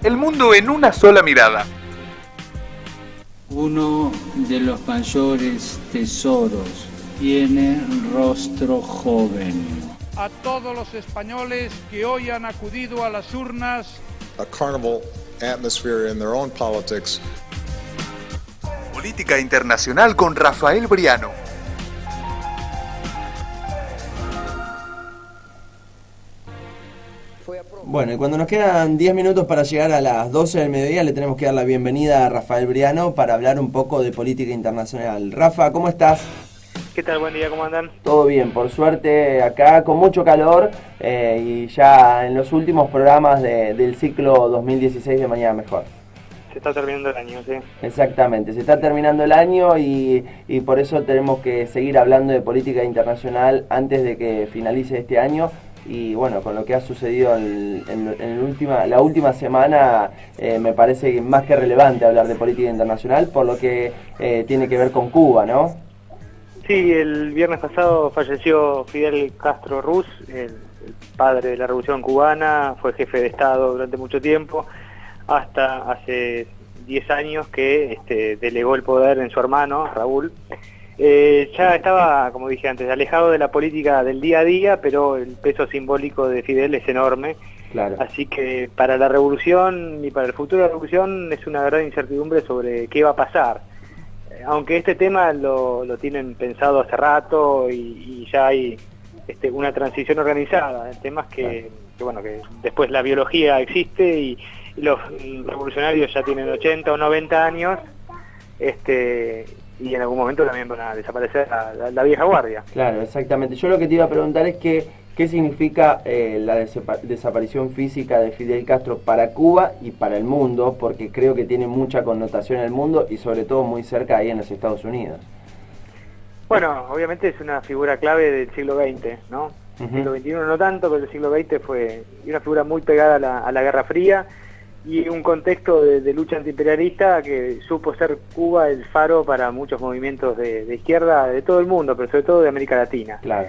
El mundo en una sola mirada. Uno de los mayores tesoros tiene rostro joven. A todos los españoles que hoy han acudido a las urnas. A carnival atmosphere in their own politics. Política internacional con Rafael Briano. Bueno, y cuando nos quedan 10 minutos para llegar a las 12 del mediodía, le tenemos que dar la bienvenida a Rafael Briano para hablar un poco de política internacional. Rafa, ¿cómo estás? ¿Qué tal? Buen día, ¿cómo andan? Todo bien, por suerte acá con mucho calor y ya en los últimos programas del ciclo 2016 de Mañana Mejor. Se está terminando el año, sí. Exactamente, se está terminando el año y por eso tenemos que seguir hablando de política internacional antes de que finalice este año. Y bueno, con lo que ha sucedido la última semana, me parece más que relevante hablar de política internacional por lo que tiene que ver con Cuba, ¿no? Sí, el viernes pasado falleció Fidel Castro Ruz, el padre de la Revolución Cubana, fue jefe de Estado durante mucho tiempo, hasta hace 10 años que delegó el poder en su hermano, Raúl. Ya estaba, como dije antes, alejado de la política del día a día, pero el peso simbólico de Fidel es enorme. Claro. Así que para la revolución y para el futuro de la revolución es una gran incertidumbre sobre qué va a pasar. Aunque este tema lo tienen pensado hace rato y ya hay una transición organizada. El tema es que después la biología existe y los revolucionarios ya tienen 80 o 90 años, y en algún momento también van a desaparecer la vieja guardia. Claro, exactamente. Yo lo que te iba a preguntar es qué significa la desaparición física de Fidel Castro para Cuba y para el mundo, porque creo que tiene mucha connotación en el mundo y sobre todo muy cerca ahí en los Estados Unidos. Bueno, obviamente es una figura clave del siglo XX, ¿no? El siglo XXI no tanto, pero el siglo XX fue una figura muy pegada a la Guerra Fría y un contexto de lucha antiimperialista que supo ser Cuba el faro para muchos movimientos de izquierda de todo el mundo, pero sobre todo de América Latina. Claro.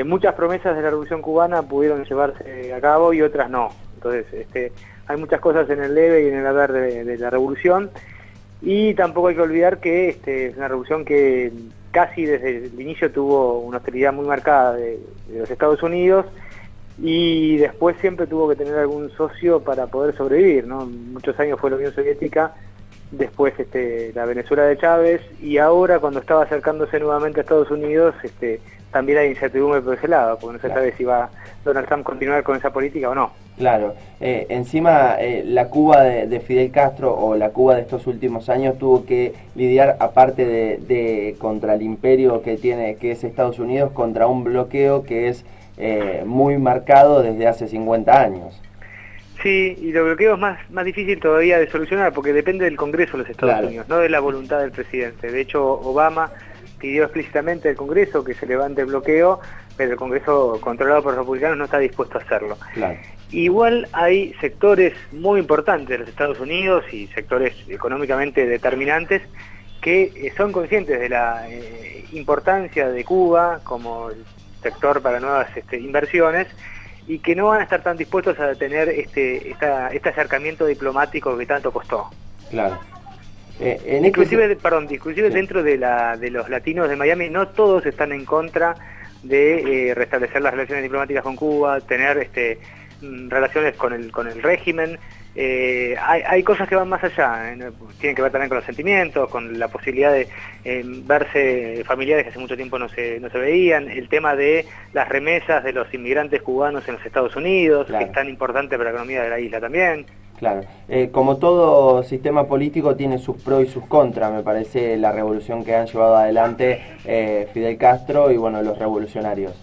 Muchas promesas de la Revolución Cubana pudieron llevarse a cabo y otras no. Entonces, hay muchas cosas en el leve y en el haber de la Revolución, y tampoco hay que olvidar que es una revolución que casi desde el inicio tuvo una hostilidad muy marcada de los Estados Unidos, y después siempre tuvo que tener algún socio para poder sobrevivir, ¿no? Muchos años fue la Unión Soviética, después la Venezuela de Chávez, y ahora cuando estaba acercándose nuevamente a Estados Unidos, también hay incertidumbre por ese lado, porque no se sabe si va Donald Trump a continuar con esa política o no. Claro, encima la Cuba de Fidel Castro o la Cuba de estos últimos años tuvo que lidiar, aparte de contra el imperio que es Estados Unidos, contra un bloqueo que es muy marcado desde hace 50 años. Sí, y el bloqueo es más difícil todavía de solucionar porque depende del Congreso de los Estados Unidos, no de la voluntad del presidente. De hecho, Obama pidió explícitamente al Congreso que se levante el bloqueo, pero el Congreso controlado por los republicanos no está dispuesto a hacerlo. Claro. Igual hay sectores muy importantes de los Estados Unidos y sectores económicamente determinantes que son conscientes de la importancia de Cuba como el sector para nuevas inversiones, y que no van a estar tan dispuestos a tener este acercamiento diplomático que tanto costó. Claro. Inclusive dentro de los latinos de Miami, no todos están en contra de restablecer las relaciones diplomáticas con Cuba, tener relaciones con el régimen. Hay cosas que van más allá, tienen que ver también con los sentimientos, con la posibilidad de verse familiares que hace mucho tiempo no se veían, el tema de las remesas de los inmigrantes cubanos en los Estados Unidos, claro, que es tan importante para la economía de la isla también. Claro, como todo sistema político tiene sus pros y sus contras, me parece la revolución que han llevado adelante Fidel Castro y bueno, los revolucionarios.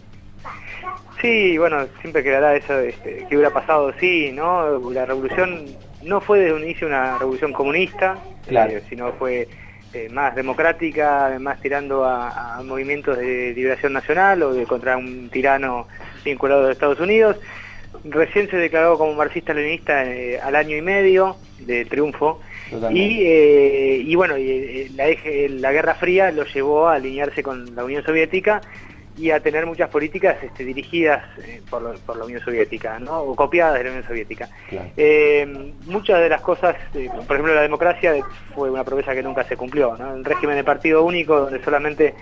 Sí, bueno, siempre quedará eso que hubiera pasado, sí, ¿no? La revolución no fue desde un inicio una revolución comunista, claro, sino fue más democrática, más tirando a movimientos de liberación nacional o de contra un tirano vinculado a los Estados Unidos. Recién se declaró como marxista-leninista al año y medio de triunfo. Y bueno, la Guerra Fría lo llevó a alinearse con la Unión Soviética, y a tener muchas políticas dirigidas por la Unión Soviética, ¿no? O copiadas de la Unión Soviética. Claro. Muchas de las cosas, por ejemplo la democracia fue una promesa que nunca se cumplió, ¿no? El régimen de partido único, donde solamente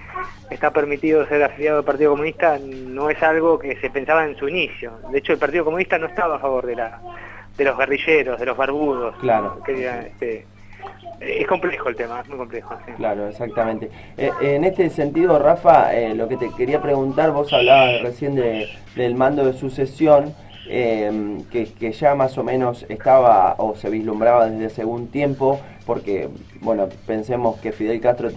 está permitido ser afiliado al Partido Comunista, no es algo que se pensaba en su inicio. De hecho el Partido Comunista no estaba a favor de los guerrilleros, de los barbudos. Claro. Es complejo el tema, es muy complejo. Sí. Claro, exactamente. En este sentido, Rafa, lo que te quería preguntar, vos hablabas recién del mando de sucesión, que ya más o menos estaba o se vislumbraba desde hace algún tiempo, porque, bueno, pensemos que Fidel Castro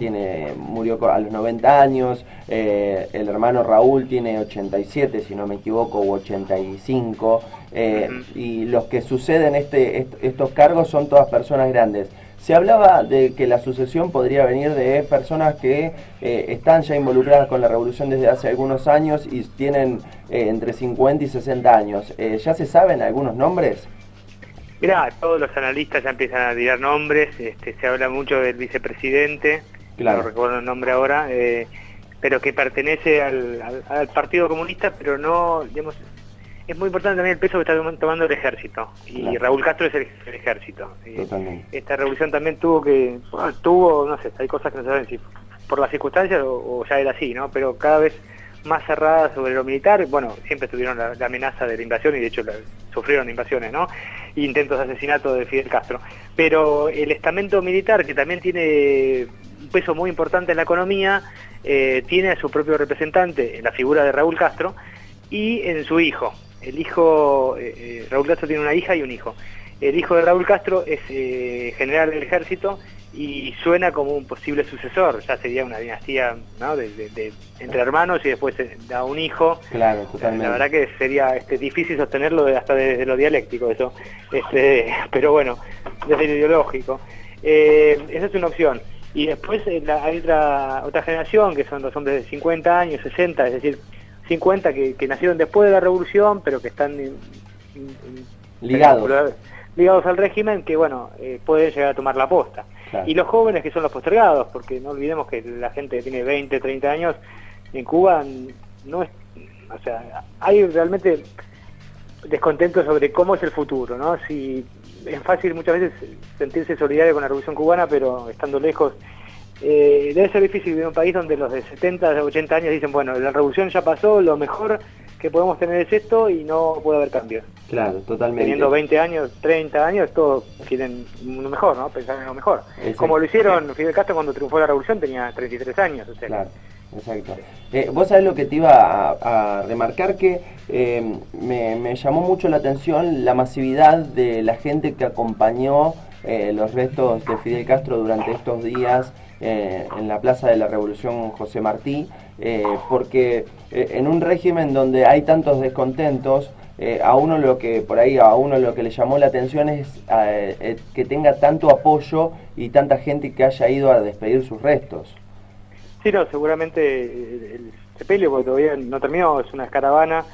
murió a los 90 años, el hermano Raúl tiene 87, si no me equivoco, u 85, y los que suceden estos cargos son todas personas grandes. Se hablaba de que la sucesión podría venir de personas que están ya involucradas con la revolución desde hace algunos años y tienen entre 50 y 60 años. ¿Ya se saben algunos nombres? Mirá, todos los analistas ya empiezan a tirar nombres, se habla mucho del vicepresidente, claro. No recuerdo el nombre ahora, pero que pertenece al Partido Comunista, pero no, digamos, es muy importante también el peso que está tomando el ejército, y claro. Raúl Castro es el ejército. Esta revolución también tuvo, no sé, hay cosas que no se saben si por las circunstancias o ya era así, ¿no? Pero cada vez más cerrada sobre lo militar. Bueno, siempre tuvieron la amenaza de la invasión y de hecho sufrieron invasiones, ¿no? Intentos de asesinato de Fidel Castro. Pero el estamento militar, que también tiene un peso muy importante en la economía, tiene a su propio representante en la figura de Raúl Castro y en su hijo. El hijo, Raúl Castro tiene una hija y un hijo. El hijo de Raúl Castro es general del ejército y suena como un posible sucesor. Ya sería una dinastía, ¿no? de entre hermanos y después da un hijo. Claro, totalmente. La verdad que sería difícil sostenerlo hasta desde lo dialéctico eso, pero bueno, desde lo ideológico. Esa es una opción. Y después hay otra generación que son los hombres de 50 años, 60, es decir, 50 que nacieron después de la revolución, pero que están ligados al régimen, que bueno, pueden llegar a tomar la posta. Claro. Y los jóvenes, que son los postergados, porque no olvidemos que la gente que tiene 20, 30 años en Cuba no es, o sea, hay realmente descontento sobre cómo es el futuro, ¿no? Si es fácil muchas veces sentirse solidario con la revolución cubana, pero estando lejos, debe ser difícil vivir en un país donde los de 70, de 80 años dicen, bueno, la revolución ya pasó, lo mejor que podemos tener es esto y no puede haber cambios. Claro, totalmente. Teniendo 20 años, 30 años, todos quieren lo mejor, ¿no? Pensar en lo mejor. Exacto. Como lo hicieron Fidel Castro cuando triunfó la revolución, tenía 33 años. O sea. Claro, exacto. Vos sabés lo que te iba a remarcar, que me llamó mucho la atención la masividad de la gente que acompañó los restos de Fidel Castro durante estos días en la Plaza de la Revolución José Martí, porque en un régimen donde hay tantos descontentos, a uno lo que le llamó la atención es que tenga tanto apoyo y tanta gente que haya ido a despedir sus restos. Sí, no, seguramente el sepelio, porque todavía no terminó, es una caravana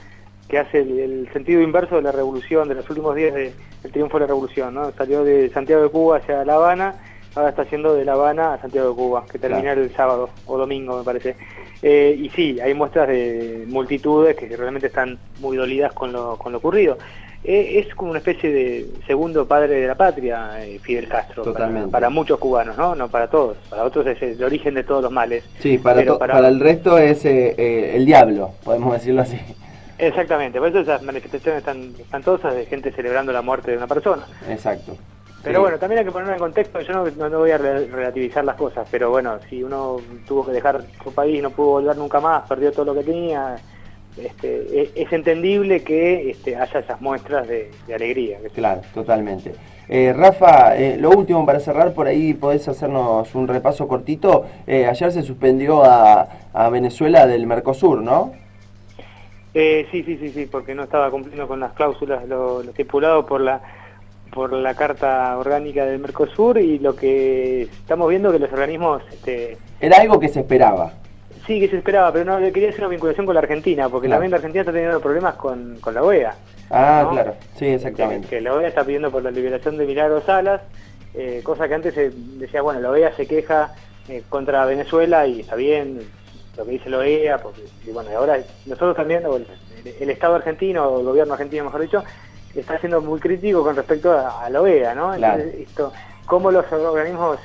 que hace el sentido inverso de la revolución, de los últimos días del triunfo de la revolución, ¿no? Salió de Santiago de Cuba hacia La Habana, ahora está yendo de La Habana a Santiago de Cuba, que termina el sábado o domingo, me parece. Y sí, hay muestras de multitudes que realmente están muy dolidas con lo ocurrido. Es como una especie de segundo padre de la patria, Fidel Castro, para muchos cubanos, ¿no? No para todos, para otros es el origen de todos los males. Sí, para el resto es el diablo, podemos decirlo así. Exactamente, por eso esas manifestaciones están espantosas de gente celebrando la muerte de una persona. Exacto. Pero bueno, también hay que ponerlo en contexto. Yo no voy a relativizar las cosas, pero bueno, si uno tuvo que dejar su país, no pudo volver nunca más, perdió todo lo que tenía, es entendible que haya esas muestras de alegría. Claro, totalmente. Rafa, lo último para cerrar, por ahí podés hacernos un repaso cortito. Ayer se suspendió a Venezuela del Mercosur, ¿no? Sí, porque no estaba cumpliendo con las cláusulas, lo estipulado por la Carta Orgánica del Mercosur, y lo que estamos viendo que los organismos... Era algo que se esperaba. Sí, que se esperaba, pero no quería hacer una vinculación con la Argentina, porque también la Argentina está teniendo problemas con la OEA. Ah, ¿no? Claro, sí, exactamente. Que la OEA está pidiendo por la liberación de Milagro Salas, cosa que antes se decía, bueno, la OEA se queja contra Venezuela y está bien, lo que dice la OEA, porque y bueno, ahora nosotros también, o el Estado argentino, o el gobierno argentino mejor dicho, está siendo muy crítico con respecto a la OEA, ¿no? Claro. Entonces, cómo los organismos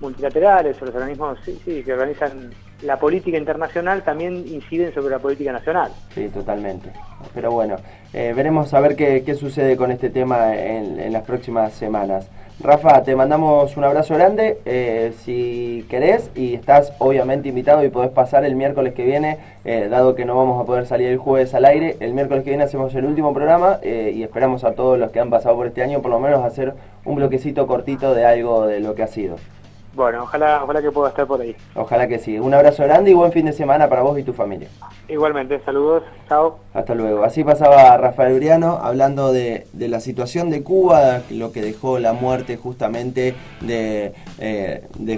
multilaterales o los organismos que organizan la política internacional también inciden sobre la política nacional. Sí, totalmente. Pero bueno, veremos a ver qué sucede con este tema en las próximas semanas. Rafa, te mandamos un abrazo grande, si querés, y estás obviamente invitado y podés pasar el miércoles que viene, dado que no vamos a poder salir el jueves al aire. El miércoles que viene hacemos el último programa y esperamos a todos los que han pasado por este año por lo menos hacer un bloquecito cortito de algo de lo que ha sido. Bueno, ojalá que pueda estar por ahí. Ojalá que sí. Un abrazo grande y buen fin de semana para vos y tu familia. Igualmente, saludos, chao. Hasta luego. Así pasaba Rafael Briano hablando de la situación de Cuba, lo que dejó la muerte justamente de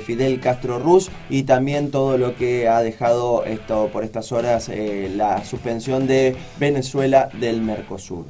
Fidel Castro Ruz y también todo lo que ha dejado por estas horas la suspensión de Venezuela del Mercosur.